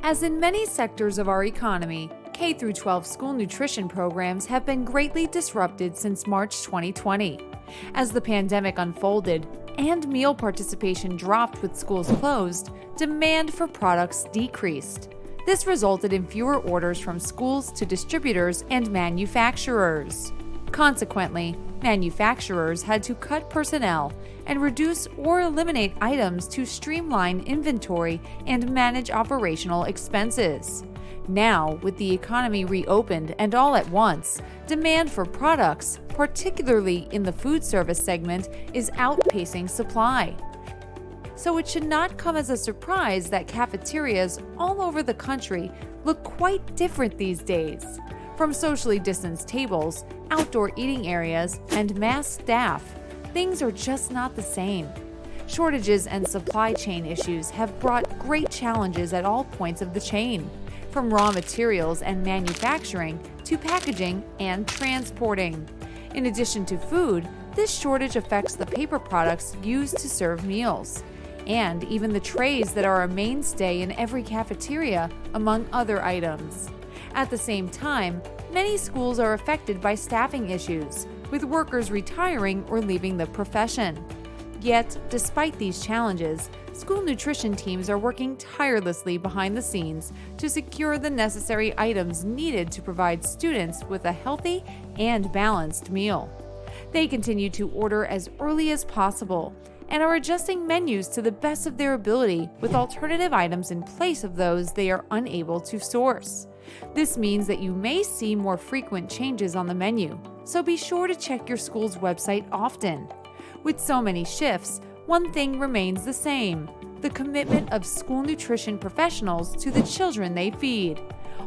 As in many sectors of our economy, K-12 school nutrition programs have been greatly disrupted since March 2020. As the pandemic unfolded and meal participation dropped with schools closed, demand for products decreased. This resulted in fewer orders from schools to distributors and manufacturers. Consequently, manufacturers had to cut personnel and reduce or eliminate items to streamline inventory and manage operational expenses. Now, with the economy reopened and all at once, demand for products, particularly in the food service segment, is outpacing supply. So it should not come as a surprise that cafeterias all over the country look quite different these days. From socially distanced tables, outdoor eating areas, and masked staff, things are just not the same. Shortages and supply chain issues have brought great challenges at all points of the chain, from raw materials and manufacturing to packaging and transporting. In addition to food, this shortage affects the paper products used to serve meals, and even the trays that are a mainstay in every cafeteria, among other items. At the same time, many schools are affected by staffing issues, with workers retiring or leaving the profession. Yet, despite these challenges, school nutrition teams are working tirelessly behind the scenes to secure the necessary items needed to provide students with a healthy and balanced meal. They continue to order as early as possible and are adjusting menus to the best of their ability with alternative items in place of those they are unable to source. This means that you may see more frequent changes on the menu, so be sure to check your school's website often. With so many shifts, one thing remains the same: the commitment of school nutrition professionals to the children they feed.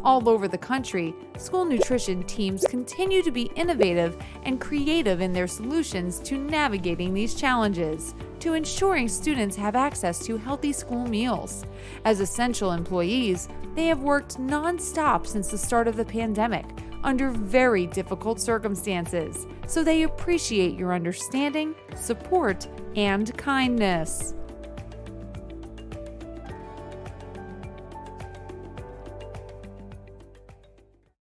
All over the country, school nutrition teams continue to be innovative and creative in their solutions to navigating these challenges, to ensuring students have access to healthy school meals. As essential employees, they have worked non-stop since the start of the pandemic, under very difficult circumstances, so they appreciate your understanding, support, and kindness.